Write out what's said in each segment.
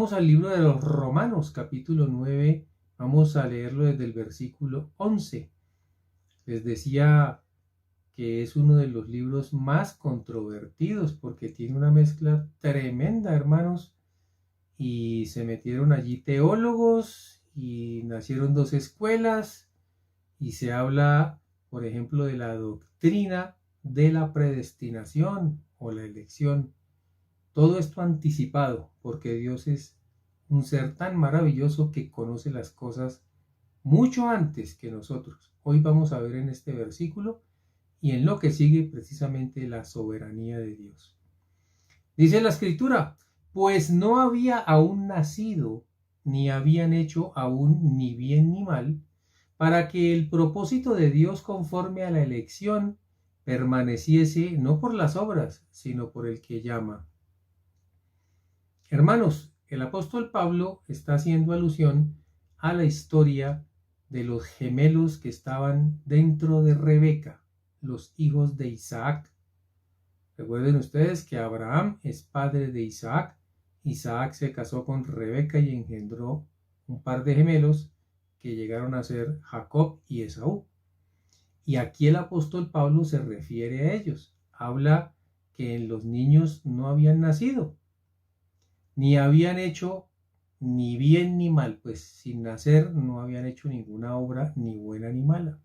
vamos al libro de los Romanos, capítulo 9, vamos a leerlo desde el versículo 11. Les decía que es uno de los libros más controvertidos porque tiene una mezcla tremenda, hermanos, y se metieron allí teólogos y nacieron dos escuelas y se habla, por ejemplo, de la doctrina de la predestinación o la elección. Todo esto anticipado porque Dios es un ser tan maravilloso que conoce las cosas mucho antes que nosotros. Hoy vamos a ver en este versículo y en lo que sigue precisamente la soberanía de Dios. Dice la escritura, pues no había aún nacido, ni habían hecho aún ni bien ni mal, para que el propósito de Dios conforme a la elección permaneciese no por las obras, sino por el que llama. Hermanos, el apóstol Pablo está haciendo alusión a la historia de los gemelos que estaban dentro de Rebeca, los hijos de Isaac. Recuerden ustedes que Abraham es padre de Isaac. Isaac se casó con Rebeca y engendró un par de gemelos que llegaron a ser Jacob y Esaú. Y aquí el apóstol Pablo se refiere a ellos. Habla que en los niños no habían nacido, ni habían hecho ni bien ni mal, pues sin nacer no habían hecho ninguna obra ni buena ni mala.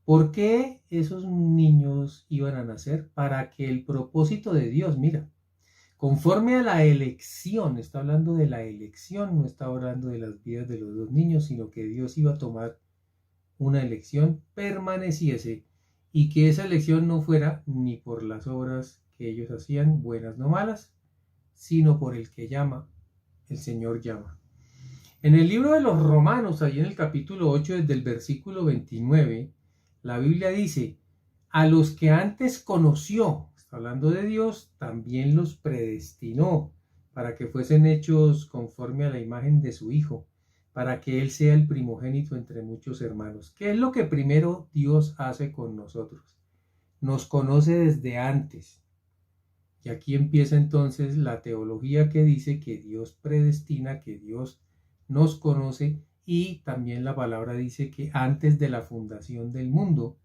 ¿Por qué esos niños iban a nacer? Para que el propósito de Dios, mira, conforme a la elección, está hablando de la elección, no está hablando de las vidas de los dos niños, sino que Dios iba a tomar una elección, permaneciese, y que esa elección no fuera ni por las obras que ellos hacían, buenas no malas, sino por el que llama, el Señor llama. En el libro de los Romanos, ahí en el capítulo 8, desde el versículo 29, la Biblia dice, a los que antes conoció, está hablando de Dios, también los predestinó para que fuesen hechos conforme a la imagen de su Hijo, para que Él sea el primogénito entre muchos hermanos. ¿Qué es lo que primero Dios hace con nosotros? Nos conoce desde antes. Y aquí empieza entonces la teología que dice que Dios predestina, que Dios nos conoce, y también la palabra dice que antes de la fundación del mundo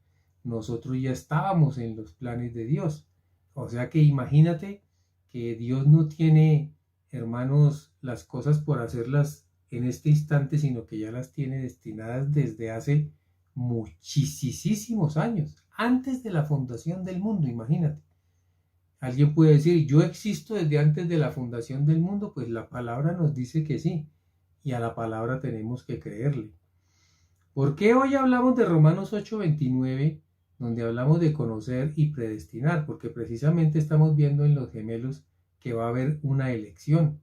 nosotros ya estábamos en los planes de Dios. O sea que imagínate que Dios no tiene, hermanos, las cosas por hacerlas en este instante, sino que ya las tiene destinadas desde hace muchísimos años, antes de la fundación del mundo, imagínate. Alguien puede decir, yo existo desde antes de la fundación del mundo, pues la palabra nos dice que sí, y a la palabra tenemos que creerle. ¿Por qué hoy hablamos de Romanos 8:29, donde hablamos de conocer y predestinar? Porque precisamente estamos viendo en los gemelos que va a haber una elección.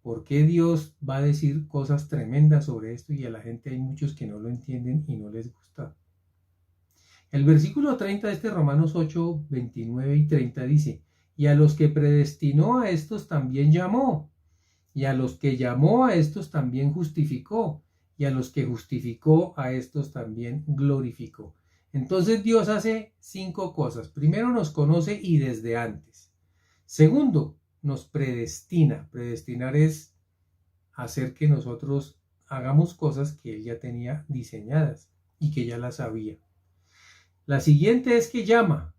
¿Por qué Dios va a decir cosas tremendas sobre esto y a la gente hay muchos que no lo entienden y no les gusta? El versículo 30 de este Romanos 8:29 y 30 dice, y a los que predestinó a estos también llamó, y a los que llamó a estos también justificó, y a los que justificó a estos también glorificó. Entonces Dios hace 5 cosas. Primero, nos conoce y desde antes. Segundo, nos predestina. Predestinar es hacer que nosotros hagamos cosas que Él ya tenía diseñadas y que ya las sabía. La siguiente es que llama,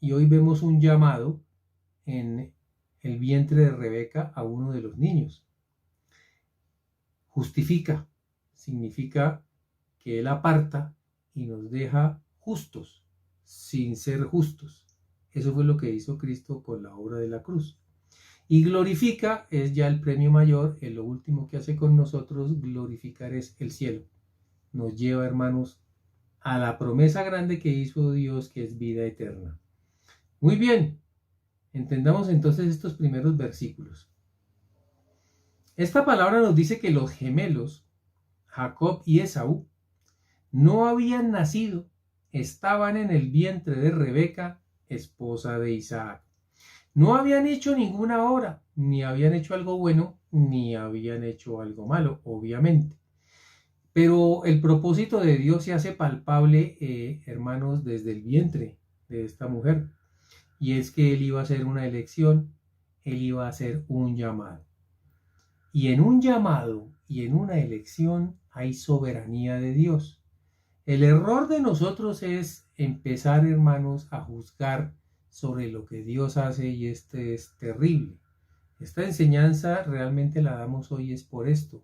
y hoy vemos un llamado en el vientre de Rebeca a uno de los niños. Justifica, significa que Él aparta y nos deja justos, sin ser justos. Eso fue lo que hizo Cristo con la obra de la cruz. Y glorifica es ya el premio mayor, es lo último que hace con nosotros, glorificar es el cielo. Nos lleva, hermanos, a la promesa grande que hizo Dios, que es vida eterna. Muy bien, entendamos entonces estos primeros versículos. Esta palabra nos dice que los gemelos, Jacob y Esaú, no habían nacido, estaban en el vientre de Rebeca, esposa de Isaac. No habían hecho ninguna obra, ni habían hecho algo bueno, ni habían hecho algo malo, obviamente. Pero el propósito de Dios se hace palpable, hermanos, desde el vientre de esta mujer. Y es que Él iba a hacer una elección, Él iba a hacer un llamado. Y en un llamado y en una elección hay soberanía de Dios. El error de nosotros es empezar, hermanos, a juzgar sobre lo que Dios hace, y este es terrible. Esta enseñanza realmente la damos hoy es por esto,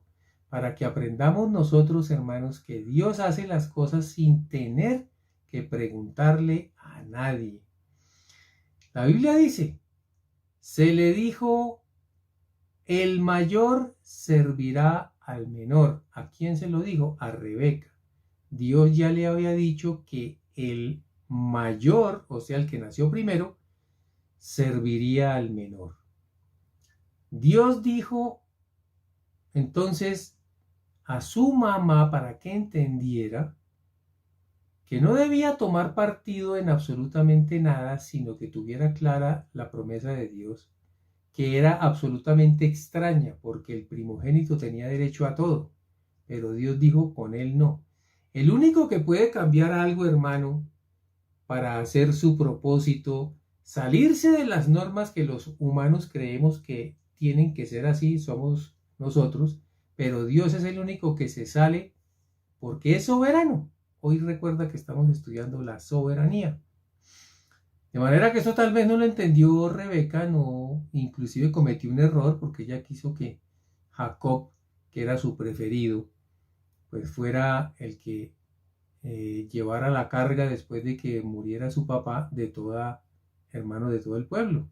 para que aprendamos nosotros, hermanos, que Dios hace las cosas sin tener que preguntarle a nadie. La Biblia dice, se le dijo, el mayor servirá al menor. ¿A quién se lo dijo? A Rebeca. Dios ya le había dicho que el mayor, o sea, el que nació primero, serviría al menor. Dios dijo entonces a su mamá para que entendiera que no debía tomar partido en absolutamente nada, sino que tuviera clara la promesa de Dios, que era absolutamente extraña, porque el primogénito tenía derecho a todo, pero Dios dijo, con él no. El único que puede cambiar algo, hermano, para hacer su propósito, salirse de las normas que los humanos creemos que tienen que ser así, somos nosotros, pero Dios es el único que se sale porque es soberano. Hoy recuerda que estamos estudiando la soberanía. De manera que eso tal vez no lo entendió Rebeca, no, inclusive cometió un error porque ella quiso que Jacob, que era su preferido, pues fuera el que llevara la carga después de que muriera su papá de toda, hermano, de todo el pueblo.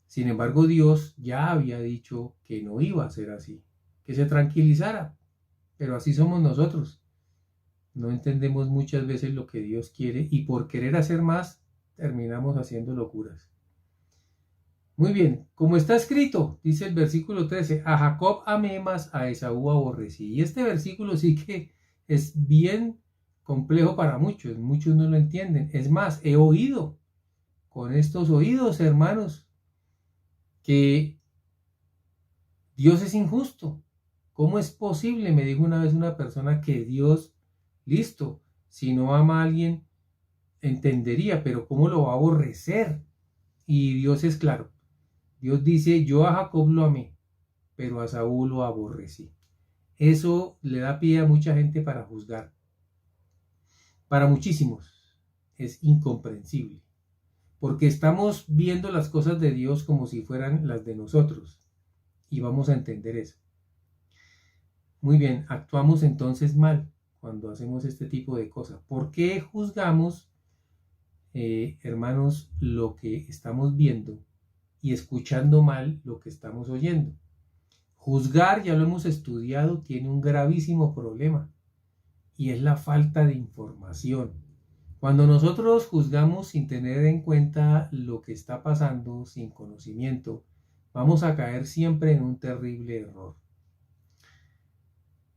Sin embargo, Dios ya había dicho que no iba a ser así, que se tranquilizara, pero así somos nosotros. No entendemos muchas veces lo que Dios quiere y por querer hacer más terminamos haciendo locuras. Muy bien, como está escrito, dice el versículo 13, a Jacob amé, mas a Esaú aborrecí. Y este versículo sí que es bien complejo para muchos no lo entienden. Es más, he oído con estos oídos, hermanos, que Dios es injusto. ¿Cómo es posible? Me dijo una vez una persona que Dios, listo, si no ama a alguien, entendería, pero ¿cómo lo va a aborrecer? Y Dios es claro. Dios dice, yo a Jacob lo amé, pero a Saúl lo aborrecí. Eso le da pie a mucha gente para juzgar. Para muchísimos es incomprensible, porque estamos viendo las cosas de Dios como si fueran las de nosotros, y vamos a entender eso. Muy bien, actuamos entonces mal cuando hacemos este tipo de cosas. ¿Por qué juzgamos, hermanos, lo que estamos viendo y escuchando mal lo que estamos oyendo? Juzgar, ya lo hemos estudiado, tiene un gravísimo problema, y es la falta de información. Cuando nosotros juzgamos sin tener en cuenta lo que está pasando, sin conocimiento, vamos a caer siempre en un terrible error.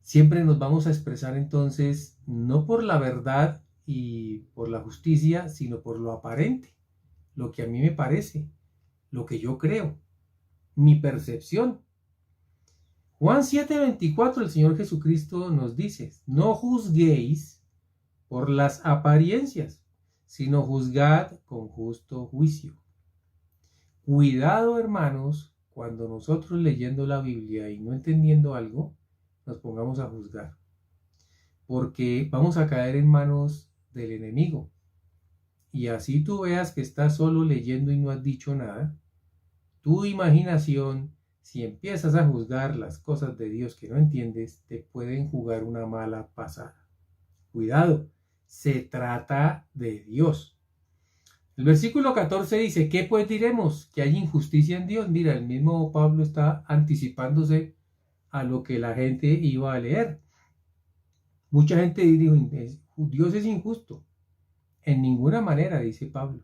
Siempre nos vamos a expresar entonces no por la verdad y por la justicia, sino por lo aparente, lo que a mí me parece, lo que yo creo, mi percepción. Juan 7:24, el Señor Jesucristo nos dice, no juzguéis por las apariencias, sino juzgad con justo juicio. Cuidado, hermanos, cuando nosotros leyendo la Biblia y no entendiendo algo, nos pongamos a juzgar, porque vamos a caer en manos del enemigo. Y así tú veas que estás solo leyendo y no has dicho nada, tu imaginación, si empiezas a juzgar las cosas de Dios que no entiendes, te pueden jugar una mala pasada. Cuidado, se trata de Dios. El versículo 14 dice, ¿qué pues diremos? ¿Que hay injusticia en Dios? Mira, el mismo Pablo está anticipándose a lo que la gente iba a leer. Mucha gente dijo, Dios es injusto. En ninguna manera, dice Pablo.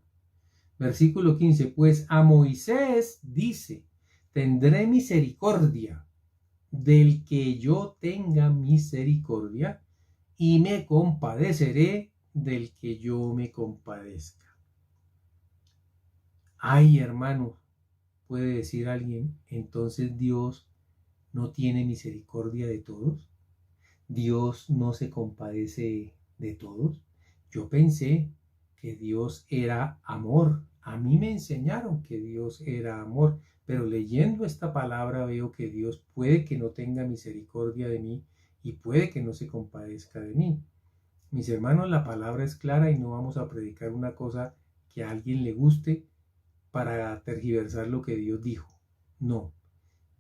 Versículo 15, pues a Moisés dice, tendré misericordia del que yo tenga misericordia y me compadeceré del que yo me compadezca. Ay, hermano, puede decir alguien, entonces Dios no tiene misericordia de todos. Dios no se compadece de todos. Yo pensé que Dios era amor, A mí me enseñaron que Dios era amor, pero leyendo esta palabra veo que Dios puede que no tenga misericordia de mí y puede que no se compadezca de mí. Mis hermanos, la palabra es clara y no vamos a predicar una cosa que a alguien le guste para tergiversar lo que Dios dijo. No,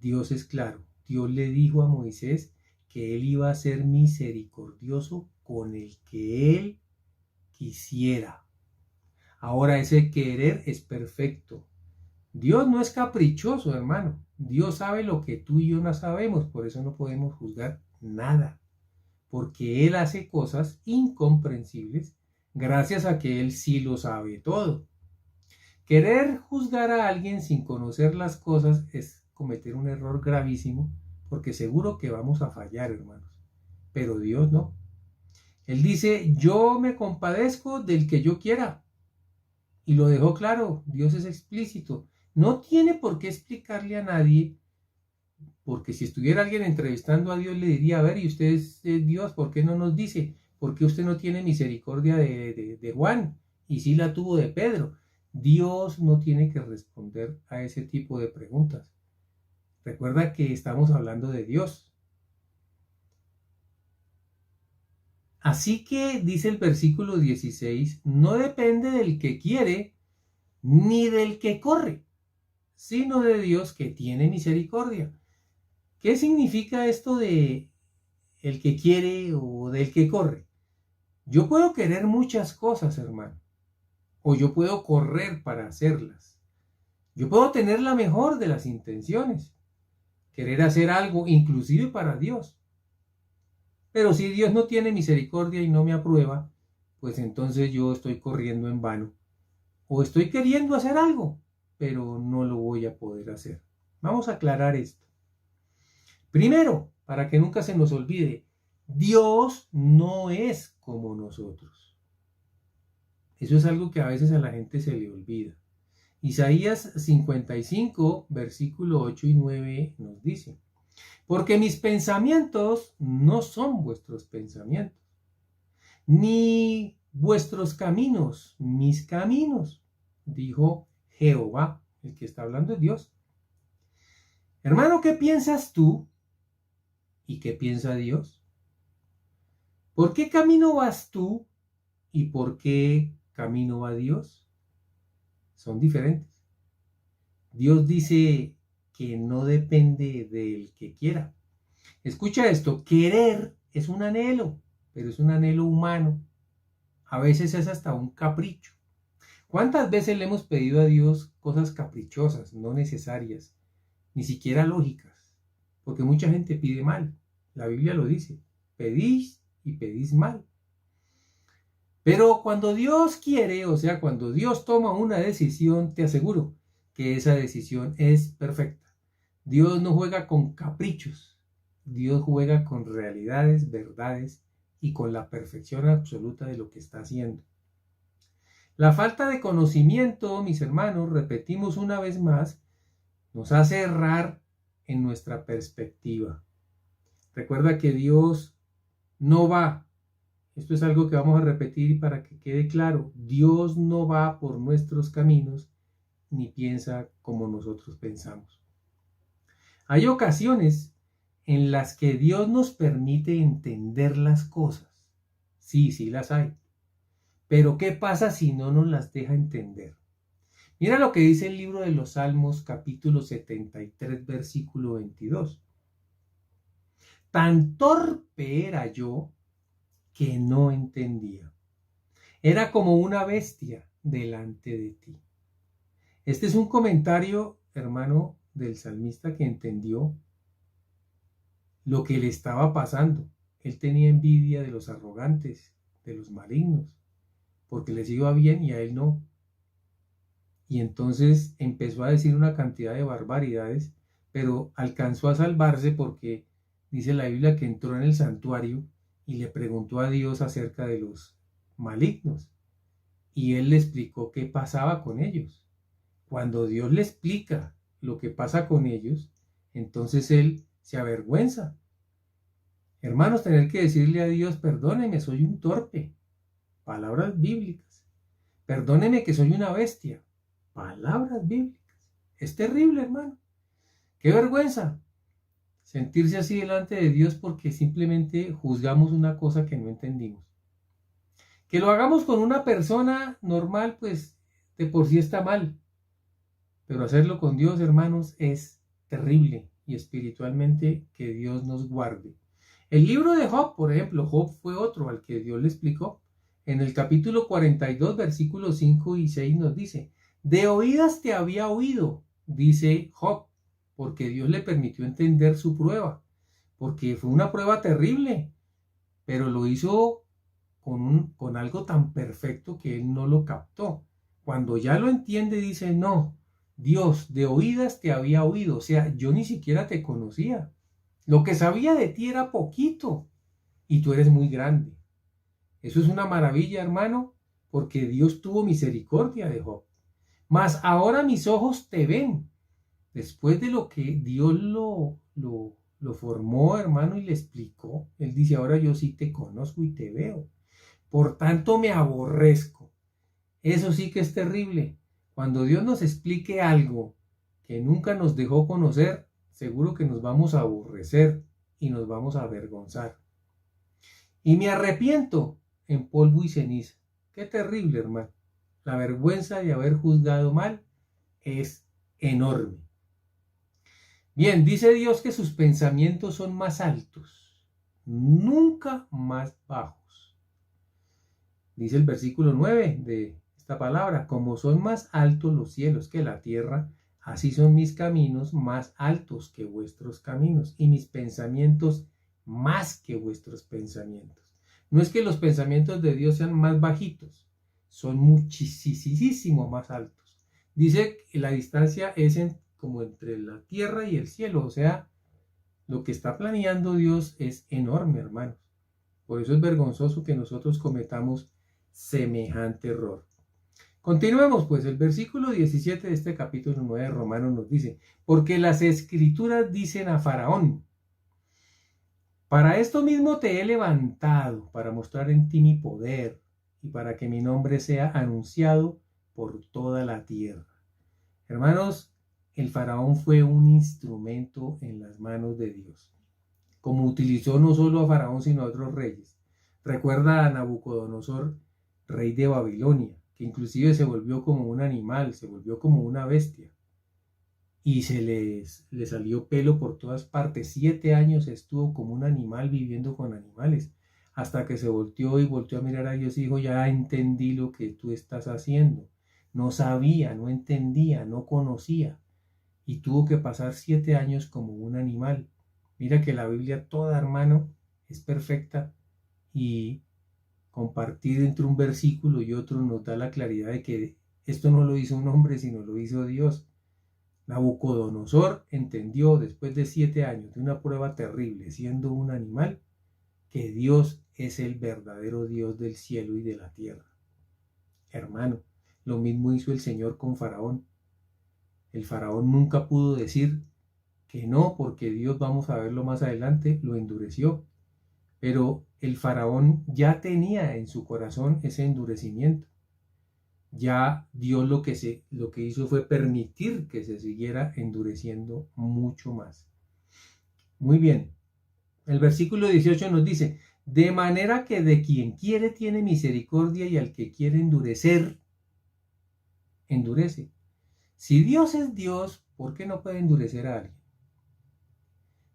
Dios es claro. Dios le dijo a Moisés que él iba a ser misericordioso con el que él quisiera. Ahora ese querer es perfecto. Dios no es caprichoso, hermano. Dios sabe lo que tú y yo no sabemos, por eso no podemos juzgar nada. Porque Él hace cosas incomprensibles gracias a que Él sí lo sabe todo. Querer juzgar a alguien sin conocer las cosas es cometer un error gravísimo, porque seguro que vamos a fallar, hermanos. Pero Dios no. Él dice, yo me compadezco del que yo quiera. Y lo dejó claro, Dios es explícito. No tiene por qué explicarle a nadie, porque si estuviera alguien entrevistando a Dios le diría, a ver, y usted es Dios, ¿por qué no nos dice? ¿Por qué usted no tiene misericordia de Juan? Y sí la tuvo de Pedro. Dios no tiene que responder a ese tipo de preguntas. Recuerda que estamos hablando de Dios. Así que, dice el versículo 16, no depende del que quiere ni del que corre, sino de Dios que tiene misericordia. ¿Qué significa esto de el que quiere o del que corre? Yo puedo querer muchas cosas, hermano, o yo puedo correr para hacerlas. Yo puedo tener la mejor de las intenciones, querer hacer algo inclusive para Dios. Pero si Dios no tiene misericordia y no me aprueba, pues entonces yo estoy corriendo en vano. O estoy queriendo hacer algo, pero no lo voy a poder hacer. Vamos a aclarar esto. Primero, para que nunca se nos olvide, Dios no es como nosotros. Eso es algo que a veces a la gente se le olvida. Isaías 55, versículo 8 y 9 nos dice, porque mis pensamientos no son vuestros pensamientos, ni vuestros caminos, mis caminos, dijo Jehová, el que está hablando es Dios. Hermano, ¿qué piensas tú y qué piensa Dios? ¿Por qué camino vas tú y por qué camino va Dios? Son diferentes. Dios dice que no depende del que quiera. Escucha esto, querer es un anhelo, pero es un anhelo humano. A veces es hasta un capricho. ¿Cuántas veces le hemos pedido a Dios cosas caprichosas, no necesarias, ni siquiera lógicas? Porque mucha gente pide mal. La Biblia lo dice, pedís y pedís mal. Pero cuando Dios quiere, o sea, cuando Dios toma una decisión, te aseguro que esa decisión es perfecta. Dios no juega con caprichos. Dios juega con realidades, verdades y con la perfección absoluta de lo que está haciendo. La falta de conocimiento, mis hermanos, repetimos una vez más, nos hace errar en nuestra perspectiva. Recuerda que Dios no va, esto es algo que vamos a repetir para que quede claro, Dios no va por nuestros caminos ni piensa como nosotros pensamos. Hay ocasiones en las que Dios nos permite entender las cosas. Sí, sí las hay. Pero ¿qué pasa si no nos las deja entender? Mira lo que dice el libro de los Salmos, capítulo 73, versículo 22. Tan torpe era yo que no entendía. Era como una bestia delante de ti. Este es un comentario, hermano, del salmista que entendió lo que le estaba pasando. Él tenía envidia de los arrogantes, de los malignos, porque les iba bien y a él no. Y entonces empezó a decir una cantidad de barbaridades, pero alcanzó a salvarse porque dice la Biblia que entró en el santuario y le preguntó a Dios acerca de los malignos. Y él le explicó qué pasaba con ellos. Cuando Dios le explica lo que pasa con ellos, entonces él se avergüenza. Hermanos, tener que decirle a Dios, perdóneme, soy un torpe. Palabras bíblicas. Perdóneme que soy una bestia. palabras bíblicas. Es terrible, hermano. Qué vergüenza sentirse así delante de Dios porque simplemente juzgamos una cosa que no entendimos. Que lo hagamos con una persona normal, pues de por sí está mal. Pero hacerlo con Dios, hermanos, es terrible y espiritualmente que Dios nos guarde. El libro de Job, por ejemplo, Job fue otro al que Dios le explicó. En el capítulo 42, versículos 5 y 6 nos dice: de oídas te había oído, dice Job, porque Dios le permitió entender su prueba, porque fue una prueba terrible, pero lo hizo con algo tan perfecto que él no lo captó. Cuando ya lo entiende, dice: no, Dios, de oídas te había oído, o sea, yo ni siquiera te conocía. Lo que sabía de ti era poquito y tú eres muy grande. Eso es una maravilla, hermano, porque Dios tuvo misericordia de Job. Mas ahora mis ojos te ven. Después de lo que Dios lo formó, hermano, y le explicó, él dice: ahora yo sí te conozco y te veo. Por tanto me aborrezco. Eso sí que es terrible. Cuando Dios nos explique algo que nunca nos dejó conocer, seguro que nos vamos a aborrecer y nos vamos a avergonzar. Y me arrepiento en polvo y ceniza. Qué terrible, hermano. La vergüenza de haber juzgado mal es enorme. Bien, dice Dios que sus pensamientos son más altos, nunca más bajos. Dice el versículo 9 de esta palabra: como son más altos los cielos que la tierra, así son mis caminos más altos que vuestros caminos, y mis pensamientos más que vuestros pensamientos. No es que los pensamientos de Dios sean más bajitos, son muchísimo más altos. Dice que la distancia es como entre la tierra y el cielo, o sea, lo que está planeando Dios es enorme, hermanos. Por eso es vergonzoso que nosotros cometamos semejante error. Continuemos, pues, el versículo 17 de este capítulo 9 de Romanos nos dice: porque las escrituras dicen a Faraón: para esto mismo te he levantado, para mostrar en ti mi poder y para que mi nombre sea anunciado por toda la tierra. Hermanos, el faraón fue un instrumento en las manos de Dios, como utilizó no solo a Faraón, sino a otros reyes. Recuerda a Nabucodonosor, rey de Babilonia, que inclusive se volvió como un animal, se volvió como una bestia. Y le salió pelo por todas partes. 7 años estuvo como un animal viviendo con animales, hasta que se volteó a mirar a Dios y dijo: ya entendí lo que tú estás haciendo. No sabía, no entendía, no conocía. Y tuvo que pasar 7 años como un animal. Mira que la Biblia toda, hermano, es perfecta, y compartir entre un versículo y otro nos da la claridad de que esto no lo hizo un hombre, sino lo hizo Dios. Nabucodonosor entendió después de 7 años de una prueba terrible, siendo un animal, que Dios es el verdadero Dios del cielo y de la tierra. Hermano, lo mismo hizo el Señor con Faraón. El Faraón nunca pudo decir que no, porque Dios, vamos a verlo más adelante, lo endureció. Pero el Faraón ya tenía en su corazón ese endurecimiento. Ya Dios lo que hizo fue permitir que se siguiera endureciendo mucho más. Muy bien. El versículo 18 nos dice: de manera que de quien quiere tiene misericordia, y al que quiere endurecer, endurece. Si Dios es Dios, ¿por qué no puede endurecer a alguien?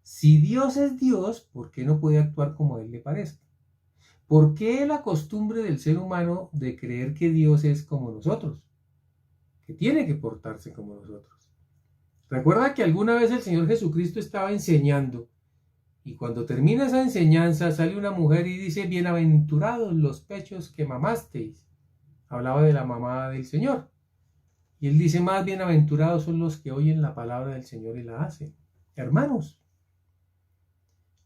Si Dios es Dios, ¿por qué no puede actuar como a él le parezca? ¿Por qué la costumbre del ser humano de creer que Dios es como nosotros, que tiene que portarse como nosotros? Recuerda que alguna vez el Señor Jesucristo estaba enseñando, y cuando termina esa enseñanza sale una mujer y dice: bienaventurados los pechos que mamasteis. Hablaba de la mamá del Señor. Y él dice: más bienaventurados son los que oyen la palabra del Señor y la hacen. Hermanos,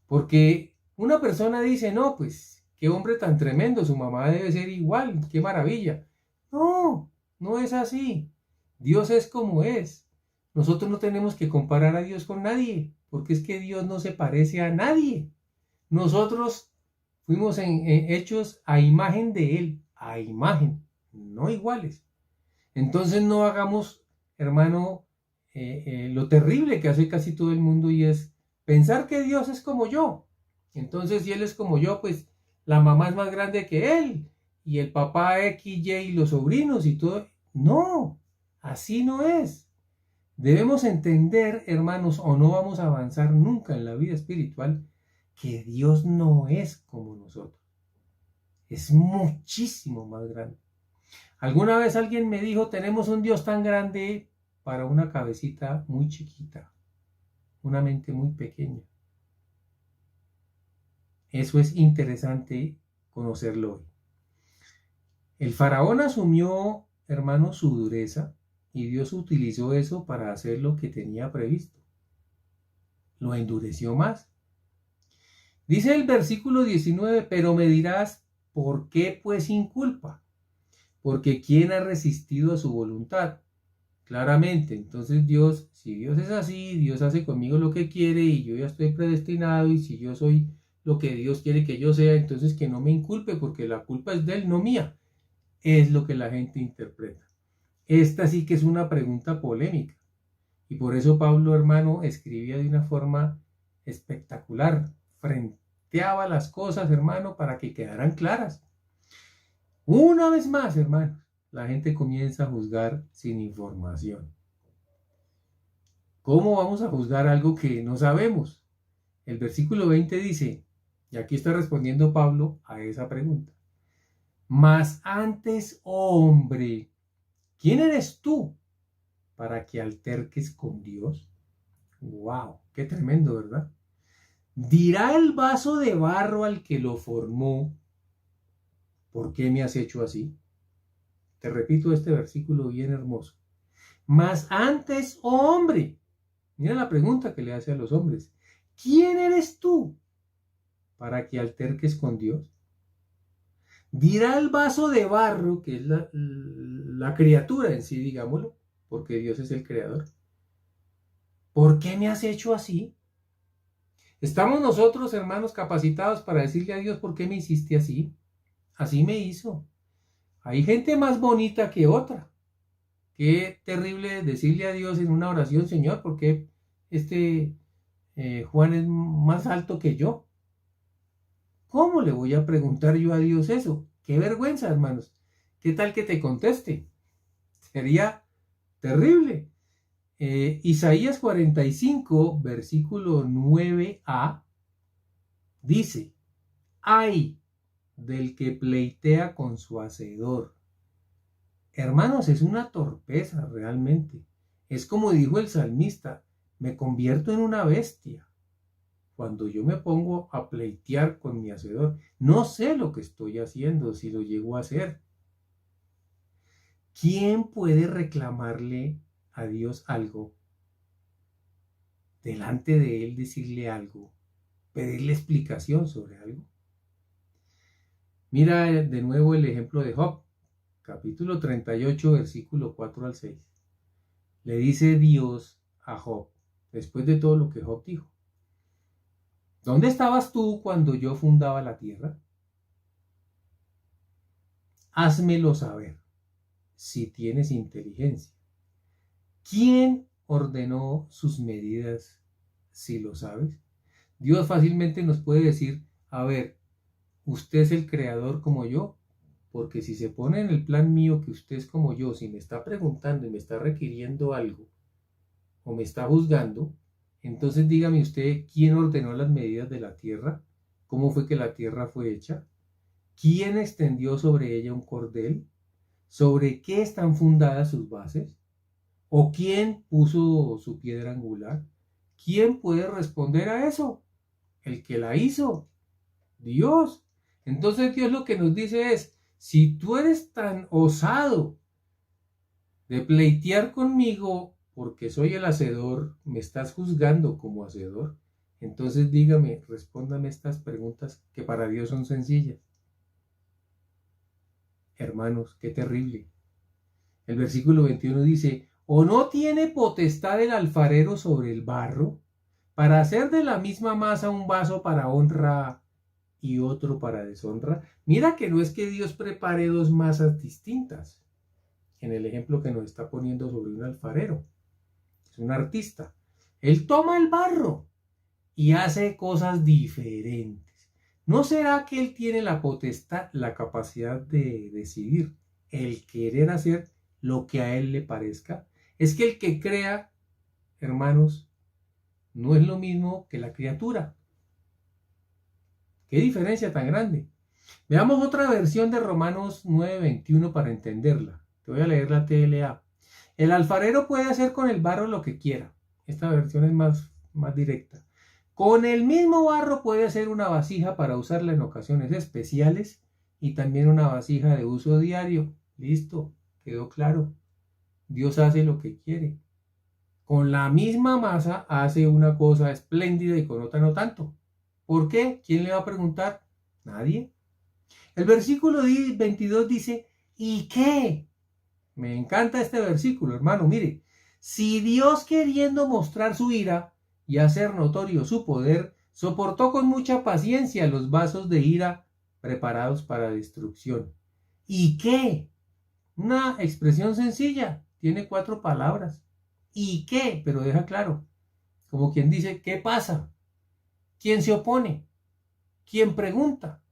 porque una persona dice: no, pues qué hombre tan tremendo, su mamá debe ser igual, qué maravilla. No, no es así. Dios es como es. Nosotros no tenemos que comparar a Dios con nadie, porque es que Dios no se parece a nadie. Nosotros fuimos hechos a imagen de Él, a imagen, no iguales. Entonces no hagamos, hermano, lo terrible que hace casi todo el mundo, y es pensar que Dios es como yo. Entonces, si Él es como yo, pues la mamá es más grande que Él, y el papá X, Y, y los sobrinos y todo. No, así no es. Debemos entender, hermanos, o no vamos a avanzar nunca en la vida espiritual, que Dios no es como nosotros. Es muchísimo más grande. Alguna vez alguien me dijo, tenemos un Dios tan grande para una cabecita muy chiquita, una mente muy pequeña. Eso es interesante conocerlo hoy. El faraón asumió, hermano, su dureza, y Dios utilizó eso para hacer lo que tenía previsto. Lo endureció más. Dice el versículo 19, pero me dirás, ¿por qué pues sin culpa? Porque ¿quién ha resistido a su voluntad? Claramente, entonces Dios, si Dios es así, Dios hace conmigo lo que quiere y yo ya estoy predestinado, y si yo soy lo que Dios quiere que yo sea, entonces que no me inculpe, porque la culpa es de Él, no mía. Es lo que la gente interpreta. Esta sí que es una pregunta polémica, y por eso Pablo, hermano, escribía de una forma espectacular, frenteaba las cosas, hermano, para que quedaran claras. Una vez más, hermano, la gente comienza a juzgar sin información. ¿Cómo vamos a juzgar algo que no sabemos? El versículo 20 dice, y aquí está respondiendo Pablo a esa pregunta: mas antes, hombre, ¿quién eres tú para que alterques con Dios? ¡Wow! ¡Qué tremendo!, ¿verdad? Dirá el vaso de barro al que lo formó, ¿por qué me has hecho así? Te repito este versículo bien hermoso. Mas antes, hombre, mira la pregunta que le hace a los hombres: ¿quién eres tú para que alterques con Dios? Dirá el vaso de barro, que es la criatura en sí, digámoslo, porque Dios es el creador: ¿por qué me has hecho así? ¿Estamos nosotros, hermanos, capacitados para decirle a Dios, ¿por qué me hiciste así? Así me hizo. Hay gente más bonita que otra. Qué terrible decirle a Dios en una oración: Señor, ¿por qué Juan es más alto que yo? ¿Cómo le voy a preguntar yo a Dios eso? Qué vergüenza, hermanos. ¿Qué tal que te conteste? Sería terrible. Isaías 45, versículo 9a, dice: ay del que pleitea con su hacedor. Hermanos, es una torpeza realmente. Es como dijo el salmista: me convierto en una bestia cuando yo me pongo a pleitear con mi hacedor. No sé lo que estoy haciendo, si lo llego a hacer. ¿Quién puede reclamarle a Dios algo? Delante de Él decirle algo, pedirle explicación sobre algo. Mira de nuevo el ejemplo de Job, capítulo 38, versículo 4 al 6. Le dice Dios a Job, después de todo lo que Job dijo: ¿dónde estabas tú cuando yo fundaba la tierra? Házmelo saber, si tienes inteligencia. ¿Quién ordenó sus medidas, si lo sabes? Dios fácilmente nos puede decir: a ver, usted es el creador como yo, porque si se pone en el plan mío que usted es como yo, si me está preguntando y me está requiriendo algo, o me está juzgando, entonces dígame usted, ¿quién ordenó las medidas de la tierra? ¿Cómo fue que la tierra fue hecha? ¿Quién extendió sobre ella un cordel? ¿Sobre qué están fundadas sus bases? ¿O quién puso su piedra angular? ¿Quién puede responder a eso? El que la hizo, Dios. Entonces Dios lo que nos dice es: si tú eres tan osado de pleitear conmigo porque soy el hacedor, me estás juzgando como hacedor, entonces dígame, respóndame estas preguntas que para Dios son sencillas. Hermanos, qué terrible. El versículo 21 dice: ¿o no tiene potestad el alfarero sobre el barro para hacer de la misma masa un vaso para honra y otro para deshonra? Mira que no es que Dios prepare dos masas distintas. en el ejemplo que nos está poniendo sobre un alfarero. Es un artista. Él toma el barro y hace cosas diferentes. ¿No será que él tiene la potestad, la capacidad de decidir, el querer hacer lo que a él le parezca? Es que el que crea, hermanos, no es lo mismo que la criatura. ¿Qué diferencia tan grande? Veamos otra versión de Romanos 9:21 para entenderla. Te voy a leer la TLA. El alfarero puede hacer con el barro lo que quiera. Esta versión es más directa. Con el mismo barro puede hacer una vasija para usarla en ocasiones especiales y también una vasija de uso diario. Listo, quedó claro. Dios hace lo que quiere. Con la misma masa hace una cosa espléndida y con otra no tanto. ¿Por qué? ¿Quién le va a preguntar? Nadie. El versículo 22 dice, ¿y qué? Me encanta este versículo, hermano. Mire, si Dios, queriendo mostrar su ira y hacer notorio su poder, soportó con mucha paciencia los vasos de ira preparados para destrucción. ¿Y qué? Una expresión sencilla, tiene 4 palabras. ¿Y qué? Pero deja claro, como quien dice, ¿qué pasa? ¿Quién se opone? ¿Quién pregunta?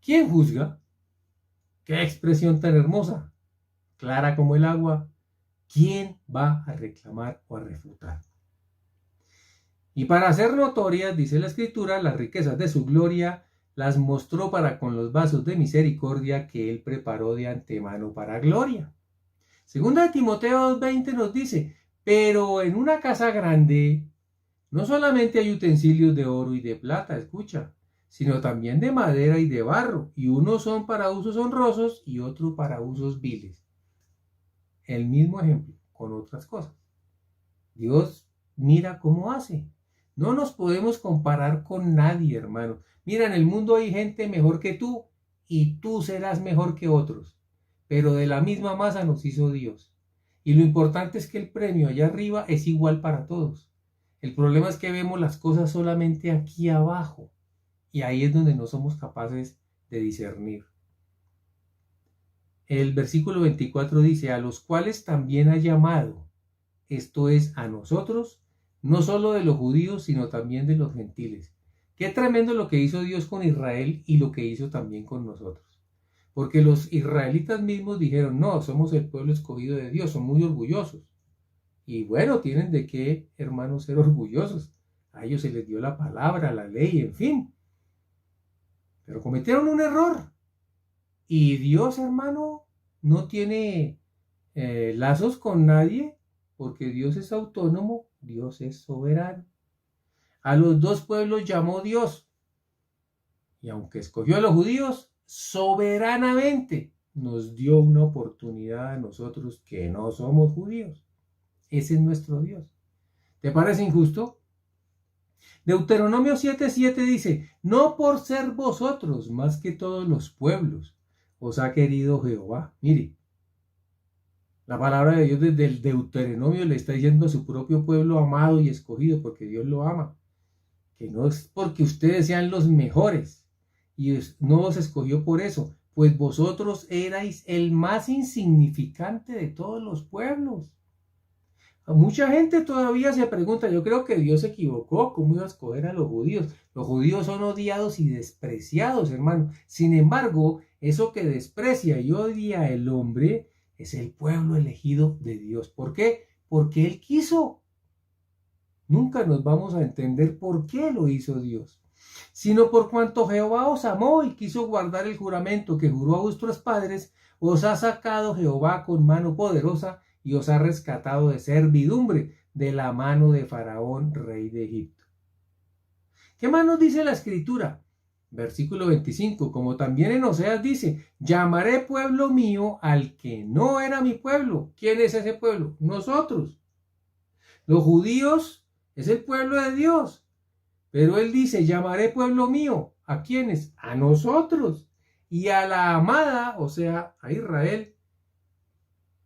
¿Quién juzga? ¡Qué expresión tan hermosa! Clara como el agua. ¿Quién va a reclamar o a refutar? Y para hacer notorias, dice la Escritura, las riquezas de su gloria las mostró para con los vasos de misericordia que él preparó de antemano para gloria. Segunda de Timoteo 2:20 nos dice, pero en una casa grande no solamente hay utensilios de oro y de plata, escucha, sino también de madera y de barro, y unos son para usos honrosos y otros para usos viles. El mismo ejemplo, con otras cosas. Dios mira cómo hace. No nos podemos comparar con nadie, hermano. Mira, en el mundo hay gente mejor que tú y tú serás mejor que otros. Pero de la misma masa nos hizo Dios. Y lo importante es que el premio allá arriba es igual para todos. El problema es que vemos las cosas solamente aquí abajo. Y ahí es donde no somos capaces de discernir. El versículo 24 dice, a los cuales también ha llamado, esto es, a nosotros, no solo de los judíos, sino también de los gentiles. Qué tremendo lo que hizo Dios con Israel y lo que hizo también con nosotros. Porque los israelitas mismos dijeron, no, somos el pueblo escogido de Dios, son muy orgullosos. Y bueno, tienen de qué, hermanos, ser orgullosos. A ellos se les dio la palabra, la ley, en fin. Pero cometieron un error. Y Dios, hermano, no tiene lazos con nadie, porque Dios es autónomo, Dios es soberano. A los dos pueblos llamó Dios. Y aunque escogió a los judíos, soberanamente nos dio una oportunidad a nosotros que no somos judíos. Ese es nuestro Dios. ¿Te parece injusto? Deuteronomio 7:7 dice, no por ser vosotros más que todos los pueblos os ha querido Jehová. Mire, la palabra de Dios desde el Deuteronomio le está diciendo a su propio pueblo amado y escogido, porque Dios lo ama. Que no es porque ustedes sean los mejores y no os escogió por eso, pues vosotros erais el más insignificante de todos los pueblos. Mucha gente todavía se pregunta, yo creo que Dios se equivocó, ¿cómo iba a escoger a los judíos? Los judíos son odiados y despreciados, hermano. Sin embargo, eso que desprecia y odia el hombre es el pueblo elegido de Dios. ¿Por qué? Porque Él quiso. Nunca nos vamos a entender por qué lo hizo Dios, sino por cuanto Jehová os amó y quiso guardar el juramento que juró a vuestros padres, os ha sacado Jehová con mano poderosa y os ha rescatado de servidumbre de la mano de Faraón, rey de Egipto. ¿Qué más nos dice la Escritura? Versículo 25, como también en Oseas dice, llamaré pueblo mío al que no era mi pueblo. ¿Quién es ese pueblo? Nosotros. Los judíos es el pueblo de Dios, pero él dice, llamaré pueblo mío. ¿A quiénes? A nosotros. Y a la amada, o sea, a Israel,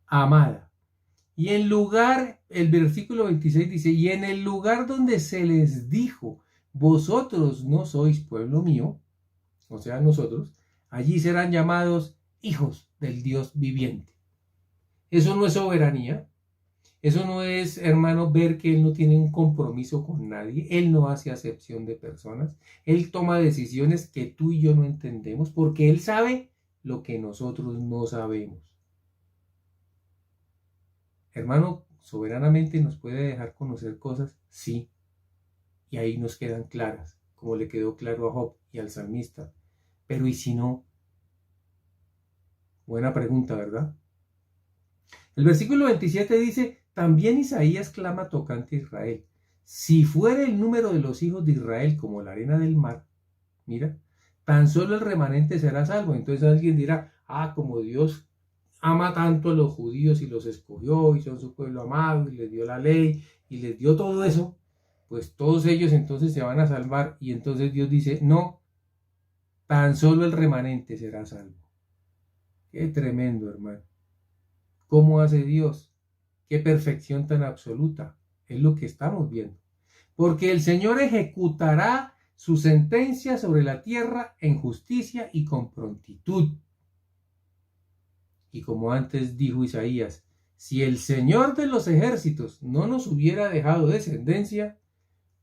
amada. Y en lugar, el versículo 26 dice, y en el lugar donde se les dijo, vosotros no sois pueblo mío, o sea, nosotros, allí serán llamados hijos del Dios viviente. Eso no es soberanía. Eso no es, hermano, ver que Él no tiene un compromiso con nadie. Él no hace acepción de personas. Él toma decisiones que tú y yo no entendemos porque Él sabe lo que nosotros no sabemos. Hermano, soberanamente nos puede dejar conocer cosas, sí. Y ahí nos quedan claras, como le quedó claro a Job y al salmista. Pero ¿y si no? Buena pregunta, ¿verdad? El versículo 27 dice, también Isaías clama tocante a Israel. Si fuera el número de los hijos de Israel como la arena del mar, mira, tan solo el remanente será salvo. Entonces alguien dirá, como Dios ama tanto a los judíos y los escogió y son su pueblo amado y les dio la ley y les dio todo eso, pues todos ellos entonces se van a salvar. Y entonces Dios dice, no, tan solo el remanente será salvo. Qué tremendo, hermano. ¿Cómo hace Dios? Qué perfección tan absoluta. Es lo que estamos viendo. Porque el Señor ejecutará su sentencia sobre la tierra en justicia y con prontitud. Y como antes dijo Isaías, si el Señor de los ejércitos no nos hubiera dejado descendencia,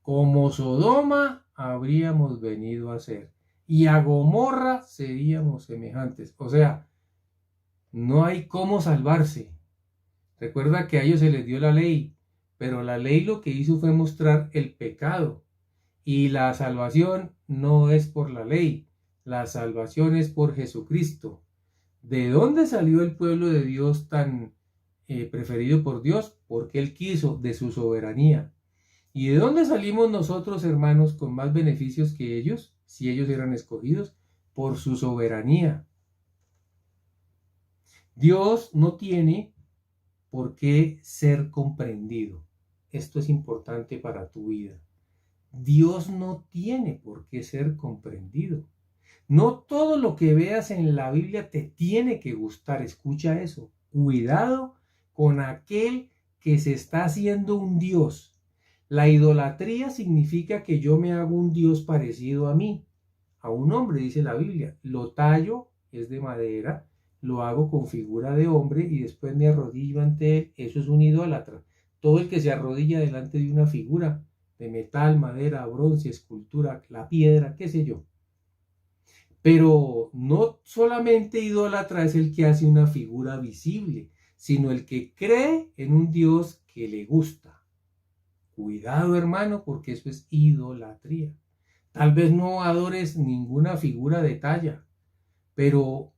como Sodoma habríamos venido a ser, y a Gomorra seríamos semejantes. O sea, no hay cómo salvarse. Recuerda que a ellos se les dio la ley, pero la ley lo que hizo fue mostrar el pecado. Y la salvación no es por la ley, la salvación es por Jesucristo. ¿De dónde salió el pueblo de Dios tan preferido por Dios? Porque Él quiso, de su soberanía. ¿Y de dónde salimos nosotros, hermanos, con más beneficios que ellos, si ellos eran escogidos? Por su soberanía. Dios no tiene por qué ser comprendido. Esto es importante para tu vida. Dios no tiene por qué ser comprendido. No todo lo que veas en la Biblia te tiene que gustar. Escucha eso. Cuidado con aquel que se está haciendo un Dios. La idolatría significa que yo me hago un Dios parecido a mí, a un hombre, dice la Biblia. Lo tallo, es de madera, lo hago con figura de hombre y después me arrodillo ante él. Eso es un idólatra. Todo el que se arrodilla delante de una figura de metal, madera, bronce, escultura, la piedra, qué sé yo. Pero no solamente idólatra es el que hace una figura visible, sino el que cree en un Dios que le gusta. Cuidado, hermano, porque eso es idolatría. Tal vez no adores ninguna figura de talla, pero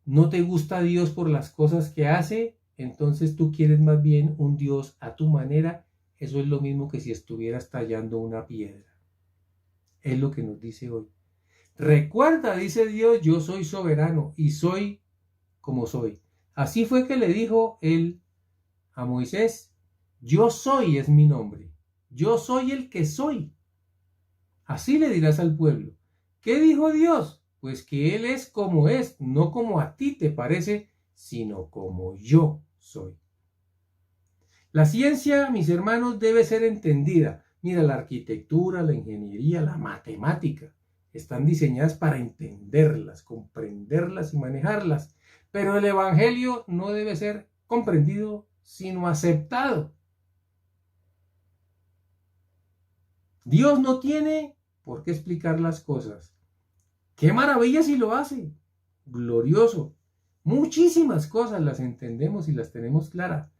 no te gusta Dios por las cosas que hace, entonces tú quieres más bien un Dios a tu manera. Eso es lo mismo que si estuvieras tallando una piedra. Es lo que nos dice hoy. Recuerda, dice Dios, yo soy soberano y soy como soy. Así fue que le dijo él a Moisés, yo soy es mi nombre, yo soy el que soy. Así le dirás al pueblo. ¿Qué dijo Dios? Pues que Él es como es, no como a ti te parece, sino como yo soy. La ciencia, mis hermanos, debe ser entendida. Mira, la arquitectura, la ingeniería, la matemática están diseñadas para entenderlas, comprenderlas y manejarlas. Pero el Evangelio no debe ser comprendido, sino aceptado. Dios no tiene por qué explicar las cosas. ¡Qué maravilla si lo hace! Glorioso. Muchísimas cosas las entendemos y las tenemos claras.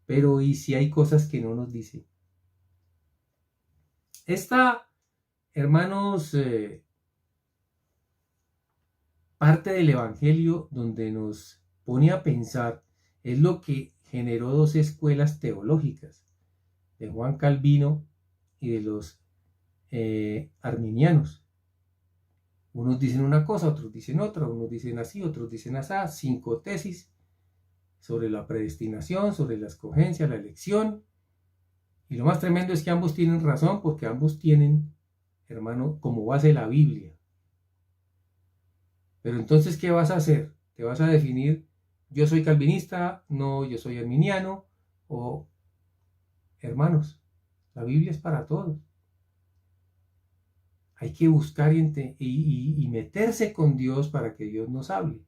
Pero ¿y si hay cosas que no nos dice? Esta, hermanos, parte del Evangelio donde nos pone a pensar es lo que generó dos escuelas teológicas, de Juan Calvino y de los arminianos. Unos dicen una cosa, otros dicen otra, unos dicen así, otros dicen así, 5 tesis sobre la predestinación, sobre la escogencia, la elección. Y lo más tremendo es que ambos tienen razón porque ambos tienen, hermano, como base la Biblia. Pero entonces, ¿qué vas a hacer? ¿Te vas a definir, yo soy calvinista, no, yo soy arminiano? O, hermanos, la Biblia es para todos. Hay que buscar y meterse con Dios para que Dios nos hable.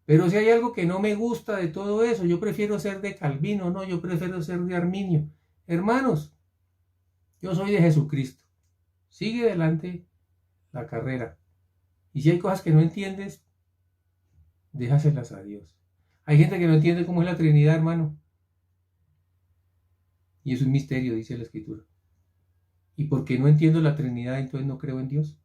Pero si hay algo que no me gusta de todo eso, yo prefiero ser de Calvino, no, yo prefiero ser de Arminio. Hermanos, yo soy de Jesucristo. Sigue adelante la carrera. Y si hay cosas que no entiendes, déjaselas a Dios. Hay gente que no entiende cómo es la Trinidad, hermano. Y es un misterio, dice la Escritura. Y porque no entiendo la Trinidad, entonces no creo en Dios.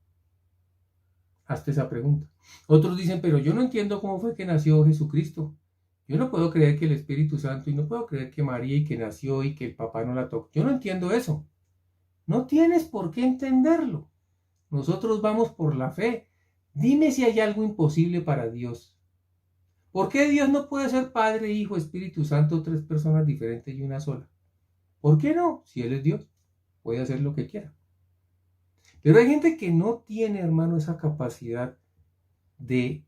Hazte esa pregunta. Otros dicen, pero yo no entiendo cómo fue que nació Jesucristo. Yo no puedo creer que el Espíritu Santo, y no puedo creer que María y que nació y que el papá no la tocó. Yo no entiendo eso. No tienes por qué entenderlo. Nosotros vamos por la fe. Dime si hay algo imposible para Dios. ¿Por qué Dios no puede ser Padre, Hijo, Espíritu Santo, tres personas diferentes y una sola? ¿Por qué no? Si Él es Dios, puede hacer lo que quiera. Pero hay gente que no tiene, hermano, esa capacidad de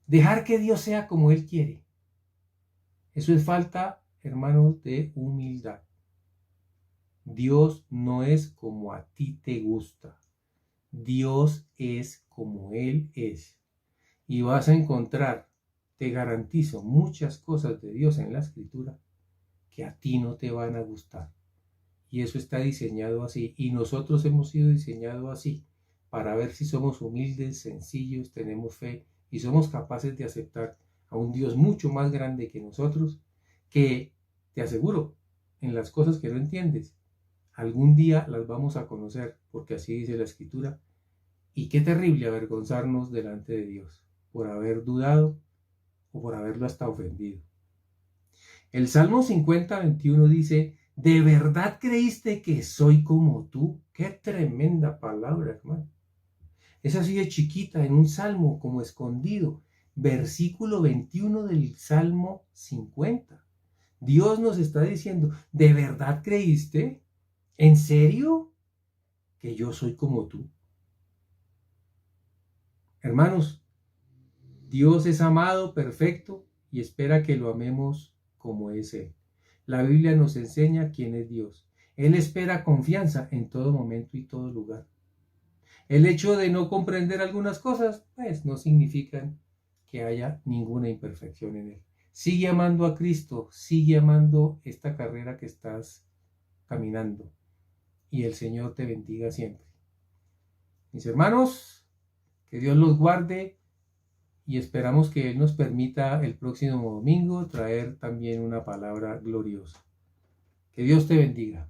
dejar que Dios sea como Él quiere. Eso es falta, hermanos, de humildad. Dios no es como a ti te gusta. Dios es como Él es. Y vas a encontrar, te garantizo, muchas cosas de Dios en la Escritura que a ti no te van a gustar. Y eso está diseñado así. Y nosotros hemos sido diseñados así para ver si somos humildes, sencillos, tenemos fe y somos capaces de aceptar a un Dios mucho más grande que nosotros, que te aseguro, en las cosas que no entiendes, algún día las vamos a conocer, porque así dice la Escritura. Y qué terrible avergonzarnos delante de Dios por haber dudado o por haberlo hasta ofendido. El Salmo 50:21 dice, ¿de verdad creíste que soy como tú? Qué tremenda palabra, hermano. Es así de chiquita, en un salmo como escondido. Versículo 21 del Salmo 50. Dios nos está diciendo, ¿de verdad creíste? ¿En serio? Que yo soy como tú. Hermanos, Dios es amado, perfecto, y espera que lo amemos como es Él. La Biblia nos enseña quién es Dios. Él espera confianza en todo momento y todo lugar. El hecho de no comprender algunas cosas, pues no significa que haya ninguna imperfección en Él. Sigue amando a Cristo, sigue amando esta carrera que estás caminando, y el Señor te bendiga siempre. Mis hermanos, que Dios los guarde. Y esperamos que Él nos permita el próximo domingo traer también una palabra gloriosa. Que Dios te bendiga.